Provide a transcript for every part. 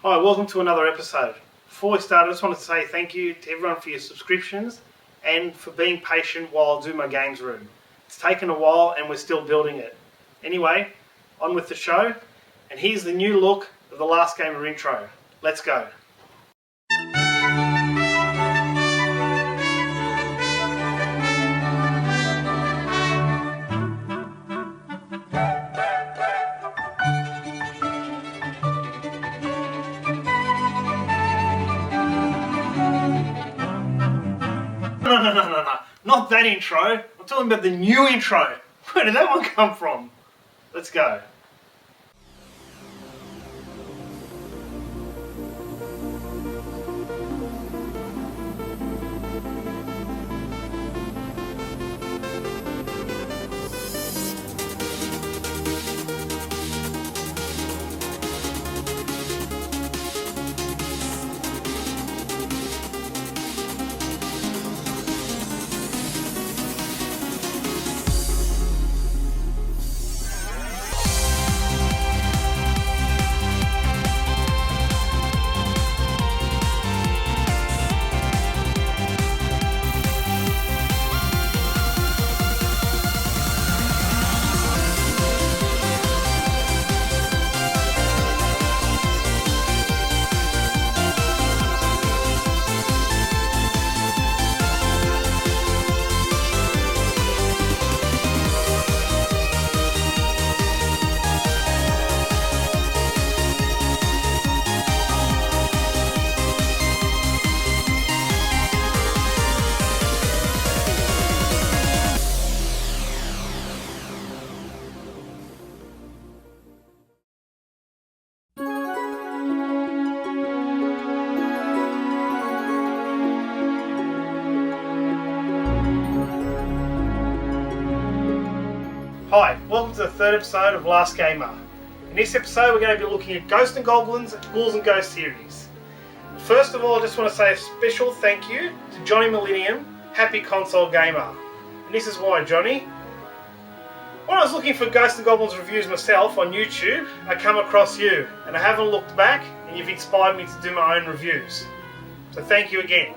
Hi, welcome to another episode. Before we start, I just want to say thank you to everyone for your subscriptions and for being patient while I do my games room. It's taken a while and we're still building it. Anyway, on with the show, and here's the new look of the Last Gamer intro. Let's go. No, not that intro. I'm talking about the new intro. Where did that one come from? Let's go. Hi, welcome to the third episode of Last Gamer. In this episode we're going to be looking at Ghosts and Goblins Ghouls and Ghosts series. First of all, I just want to say a special thank you to Johnny Millennium, Happy Console Gamer. And this is why, Johnny. When I was looking for Ghosts and Goblins reviews myself on YouTube, I come across you, and I haven't looked back, and you've inspired me to do my own reviews. So thank you again.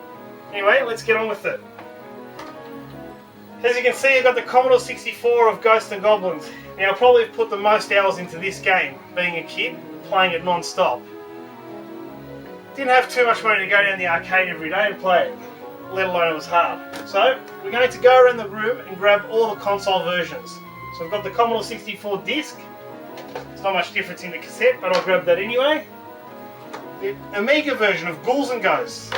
Anyway, let's get on with it. As you can see, I've got the Commodore 64 of Ghosts and Goblins. Now, I probably put the most hours into this game, being a kid, playing it non-stop. Didn't have too much money to go down the arcade every day and play it, let alone it was hard. So, we're going to go around the room and grab all the console versions. So I've got the Commodore 64 disc. There's not much difference in the cassette, but I'll grab that anyway. The Amiga version of Ghouls and Ghosts.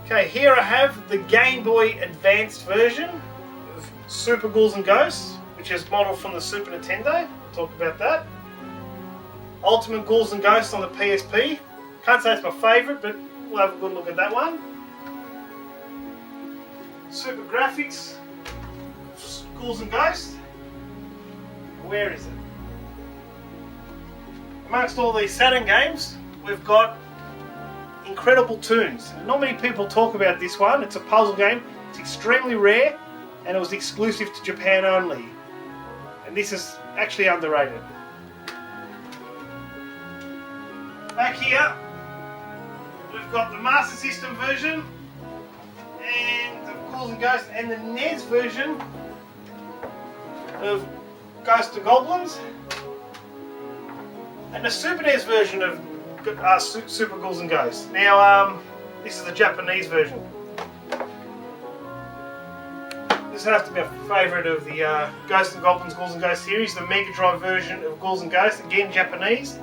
Okay, here I have the Game Boy Advanced version of Super Ghouls and Ghosts, which is modelled from the Super Nintendo. We'll talk about that. Ultimate Ghouls and Ghosts on the PSP. Can't say it's my favourite, but we'll have a good look at that one. Super Graphics, Ghouls and Ghosts. Where is it? Amongst all these Saturn games, we've got Incredible Toons. Not many people talk about this one. It's a puzzle game. It's extremely rare, and it was exclusive to Japan only. And this is actually underrated. Back here, we've got the Master System version, and of Ghouls and Ghosts, and the NES version of Ghosts and Goblins, and the Super NES version of Super Ghouls and Ghosts. Now, this is the Japanese version. This has to be a favourite of the Ghosts and Goblins Ghouls and Ghosts series, the Mega Drive version of Ghouls and Ghosts, again Japanese,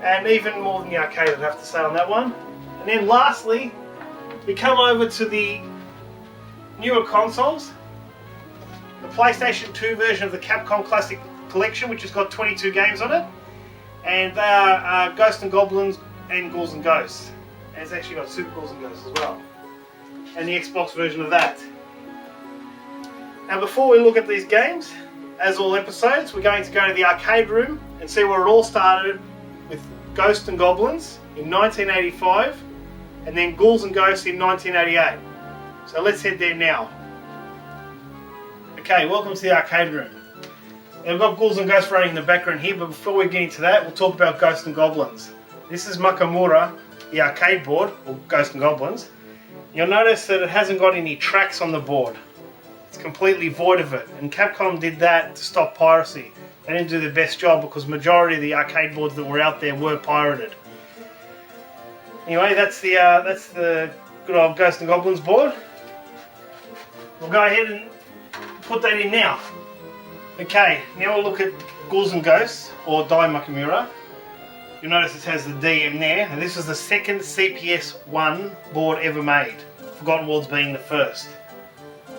and even more than the arcade, I'd have to say on that one. And then lastly, we come over to the newer consoles, the PlayStation 2 version of the Capcom Classic Collection, which has got 22 games on it. And they are Ghosts and Goblins and Ghouls and Ghosts. And it's actually got Super Ghouls and Ghosts as well. And the Xbox version of that. Now before we look at these games, as all episodes, we're going to go to the arcade room and see where it all started with Ghosts and Goblins in 1985 and then Ghouls and Ghosts in 1988. So let's head there now. Okay, welcome to the arcade room. And we've got Ghouls and Ghosts running in the background here, but before we get into that, we'll talk about Ghosts and Goblins. This is Makamura, the arcade board, or Ghosts and Goblins. You'll notice that it hasn't got any tracks on the board. It's completely void of it, and Capcom did that to stop piracy. They didn't do the best job because majority of the arcade boards that were out there were pirated. Anyway, that's the good old Ghosts and Goblins board. We'll go ahead and put that in now. Okay, now we'll look at Ghouls and Ghosts, or Dai Makamura. You'll notice it has the DM there, and this is the second CPS-1 board ever made, Forgotten Worlds being the first.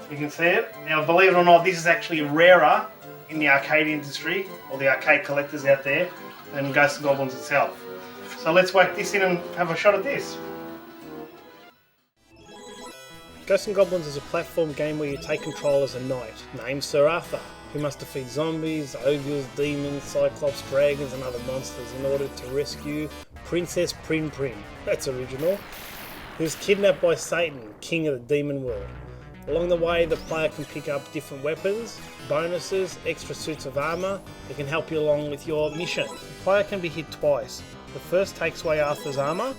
You can see it. Now, believe it or not, this is actually rarer in the arcade industry, or the arcade collectors out there, than Ghosts and Goblins itself. So let's whack this in and have a shot at this. Ghosts and Goblins is a platform game where you take control as a knight, named Sir Arthur, who must defeat zombies, ogres, demons, cyclops, dragons and other monsters in order to rescue Princess Prin Prin. That's original. Who's kidnapped by Satan, king of the demon world. Along the way, the player can pick up different weapons, bonuses, extra suits of armour that can help you along with your mission. The player can be hit twice. The first takes away Arthur's armour,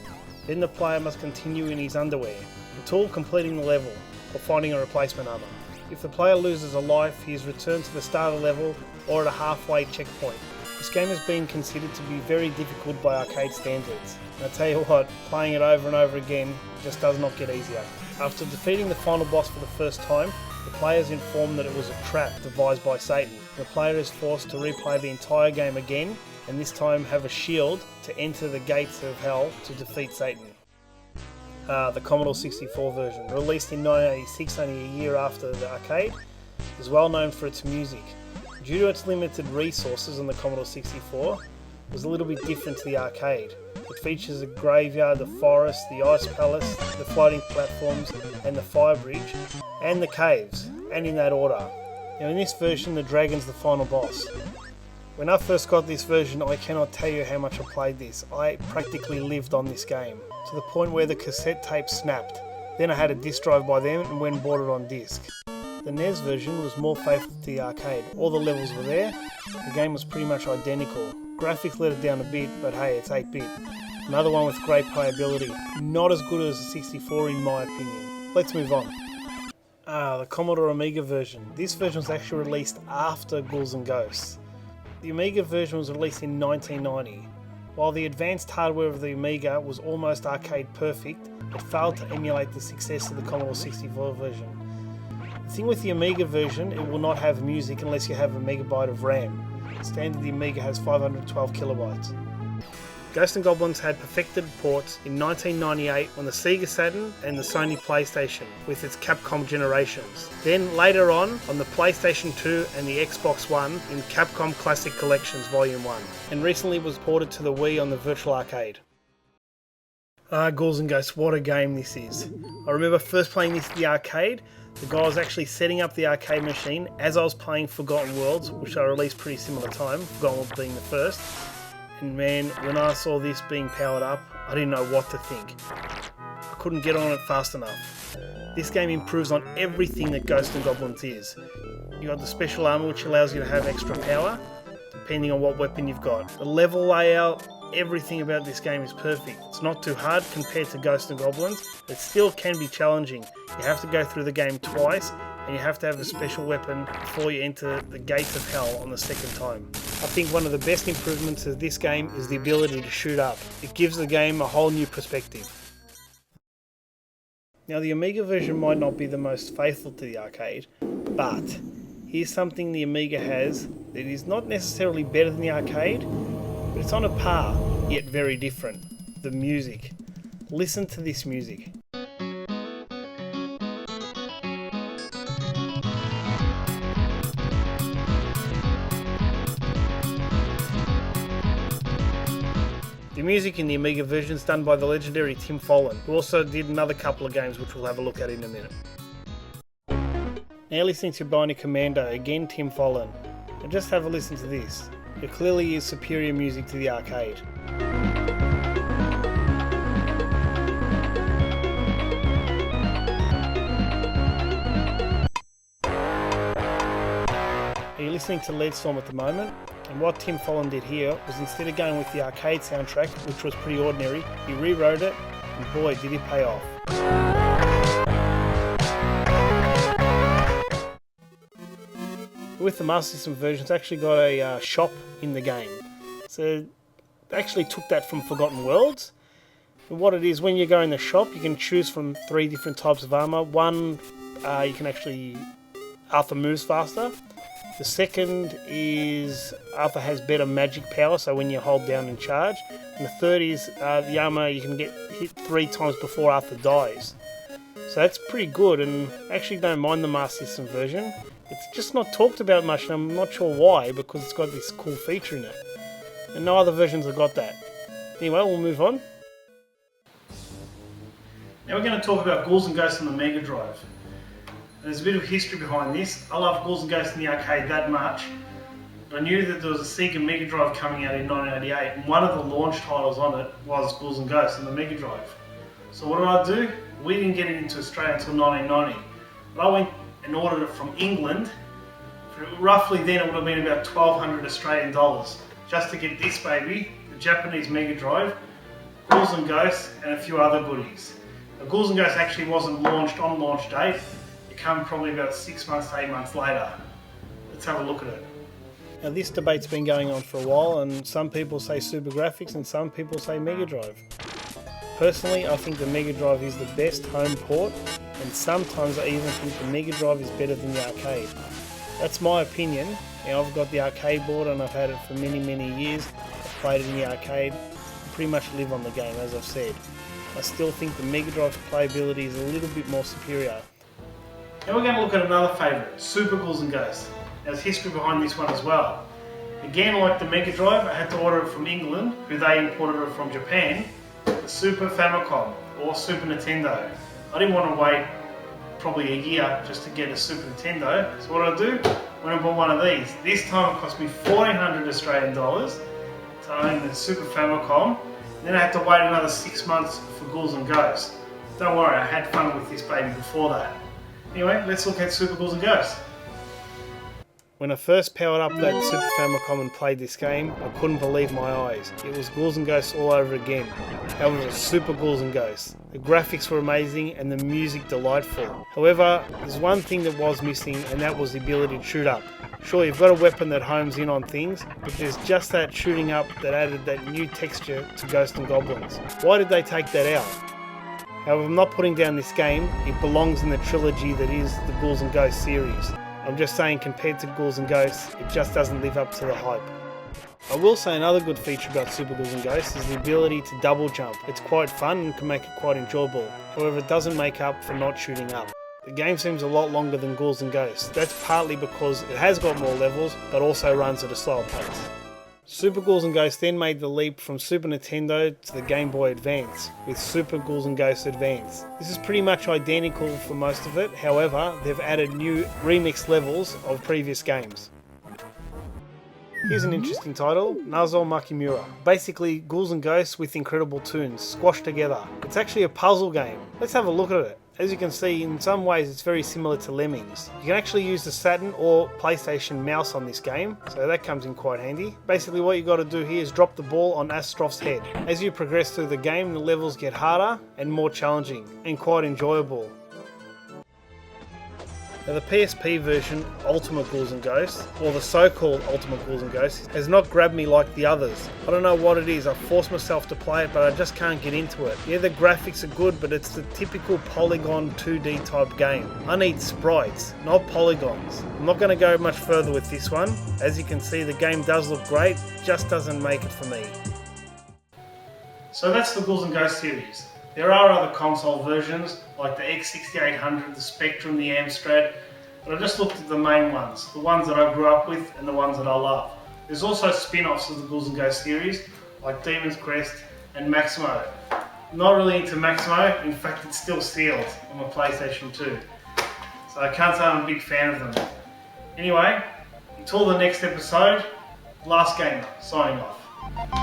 then the player must continue in his underwear, until completing the level or finding a replacement armour. If the player loses a life, he is returned to the start of the level or at a halfway checkpoint. This game has been considered to be very difficult by arcade standards. And I tell you what, playing it over and over again just does not get easier. After defeating the final boss for the first time, the player is informed that it was a trap devised by Satan. The player is forced to replay the entire game again, and this time have a shield to enter the gates of hell to defeat Satan. The Commodore 64 version, released in 1986, only a year after the arcade, is well known for its music. Due to its limited resources on the Commodore 64, it was a little bit different to the arcade. It features a graveyard, the forest, the ice palace, the floating platforms, and the fire bridge, and the caves, and in that order. Now in this version, the dragon's the final boss. When I first got this version, I cannot tell you how much I played this. I practically lived on this game, to the point where the cassette tape snapped. Then I had a disc drive by then and went and bought it on disc. The NES version was more faithful to the arcade. All the levels were there, the game was pretty much identical. Graphics let it down a bit, but hey, it's 8-bit. Another one with great playability. Not as good as the 64 in my opinion. Let's move on. The Commodore Amiga version. This version was actually released after Ghouls and Ghosts. The Amiga version was released in 1990. While the advanced hardware of the Amiga was almost arcade perfect, it failed to emulate the success of the Commodore 64 version. The thing with the Amiga version, it will not have music unless you have a megabyte of RAM. Standard, the Amiga has 512 kilobytes. Ghosts and Goblins had perfected ports in 1998 on the Sega Saturn and the Sony PlayStation with its Capcom generations. Then later on the PlayStation 2 and the Xbox One in Capcom Classic Collections Volume 1. And recently was ported to the Wii on the Virtual Arcade. Ghouls and Ghosts, what a game this is. I remember first playing this at the arcade. The guy was actually setting up the arcade machine as I was playing Forgotten Worlds, which I released pretty similar time, Forgotten Worlds being the first. And man, when I saw this being powered up, I didn't know what to think. I couldn't get on it fast enough. This game improves on everything that Ghosts and Goblins is. You got the special armor which allows you to have extra power, depending on what weapon you've got. The level layout, everything about this game is perfect. It's not too hard compared to Ghosts and Goblins. It still can be challenging. You have to go through the game twice, and you have to have a special weapon before you enter the gates of hell on the second time. I think one of the best improvements of this game is the ability to shoot up. It gives the game a whole new perspective. Now the Amiga version might not be the most faithful to the arcade, but here's something the Amiga has that is not necessarily better than the arcade, but it's on a par, yet very different. The music. Listen to this music. The music in the Amiga version is done by the legendary Tim Follin, who also did another couple of games which we'll have a look at in a minute. Now listening to Bionic Commando, again Tim Follin. And just have a listen to this. It clearly is superior music to the arcade. Are you listening to Leadstorm at the moment, and what Tim Follin did here was, instead of going with the arcade soundtrack, which was pretty ordinary, he rewrote it, and boy did it pay off. With the Master System version, it's actually got a shop in the game. So they actually took that from Forgotten Worlds. And what it is, when you go in the shop, you can choose from 3 different types of armour. One, you can actually... Arthur moves faster. The second is Arthur has better magic power, so when you hold down and charge. And the third is the armour you can get hit 3 times before Arthur dies. So that's pretty good, and I actually don't mind the Master System version. It's just not talked about much, and I'm not sure why, because it's got this cool feature in it. And no other versions have got that. Anyway, we'll move on. Now we're going to talk about Ghouls and Ghosts on the Mega Drive. There's a bit of history behind this. I love Ghouls and Ghosts in the arcade that much. I knew that there was a Sega Mega Drive coming out in 1988, and one of the launch titles on it was Ghouls and Ghosts on the Mega Drive. So what did I do? We didn't get it into Australia until 1990. But I went and ordered it from England. Roughly then it would have been about 1,200 Australian dollars just to get this baby, the Japanese Mega Drive, Ghouls and Ghosts, and a few other goodies. Now, Ghouls and Ghosts actually wasn't launched on launch date. It came probably about 6 months to 8 months later. Let's have a look at it. Now this debate's been going on for a while, and some people say Super Graphics and some people say Mega Drive. Personally, I think the Mega Drive is the best home port, and sometimes I even think the Mega Drive is better than the arcade. That's my opinion. Now, I've got the arcade board and I've had it for many years. I've played it in the arcade, pretty much live on the game, as I've said. I still think the Mega Drive's playability is a little bit more superior. Now we're going to look at another favourite, Super Ghouls and Ghosts. There's history behind this one as well. Again, like the Mega Drive, I had to order it from England, who they imported it from Japan, the Super Famicom, or Super Nintendo. I didn't want to wait probably a year just to get a Super Nintendo, so what did I do? Went and bought one of these. This time it cost me 1,400 Australian dollars to own the Super Famicom. Then I had to wait another 6 months for Ghouls and Ghosts. Don't worry, I had fun with this baby before that. Anyway, let's look at Super Ghouls and Ghosts. When I first powered up that Super Famicom and played this game, I couldn't believe my eyes. It was Ghouls and Ghosts all over again. However, it was Super Ghouls and Ghosts. The graphics were amazing and the music delightful. However, there's one thing that was missing, and that was the ability to shoot up. Sure, you've got a weapon that homes in on things, but there's just that shooting up that added that new texture to Ghosts and Goblins. Why did they take that out? However, I'm not putting down this game. It belongs in the trilogy that is the Ghouls and Ghosts series. I'm just saying, compared to Ghouls and Ghosts, it just doesn't live up to the hype. I will say another good feature about Super Ghouls and Ghosts is the ability to double jump. It's quite fun and can make it quite enjoyable. However, it doesn't make up for not shooting up. The game seems a lot longer than Ghouls and Ghosts. That's partly because it has got more levels, but also runs at a slower pace. Super Ghouls and Ghosts then made the leap from Super Nintendo to the Game Boy Advance with Super Ghouls and Ghosts Advance. This is pretty much identical for most of it, however, they've added new remixed levels of previous games. Here's an interesting title, Nazo Makimura. Basically, Ghouls and Ghosts with incredible tunes, squashed together. It's actually a puzzle game. Let's have a look at it. As you can see, in some ways it's very similar to Lemmings. You can actually use the Saturn or PlayStation mouse on this game, so that comes in quite handy. Basically what you got to do here is drop the ball on Astrov's head. As you progress through the game, the levels get harder and more challenging, and quite enjoyable. Now the PSP version, Ultimate Ghouls and Ghosts, or the so-called Ultimate Ghouls and Ghosts, has not grabbed me like the others. I don't know what it is, I've forced myself to play it, but I just can't get into it. Yeah, the graphics are good, but it's the typical polygon 2D type game. I need sprites, not polygons. I'm not going to go much further with this one. As you can see, the game does look great, just doesn't make it for me. So that's the Ghouls and Ghosts series. There are other console versions, like the X6800, the Spectrum, the Amstrad, but I just looked at the main ones, the ones that I grew up with and the ones that I love. There's also spin-offs of the Ghouls and Ghosts series, like Demon's Crest and Maximo. I'm not really into Maximo, in fact it's still sealed on my PlayStation 2, so I can't say I'm a big fan of them. Anyway, until the next episode, Last Gamer, signing off.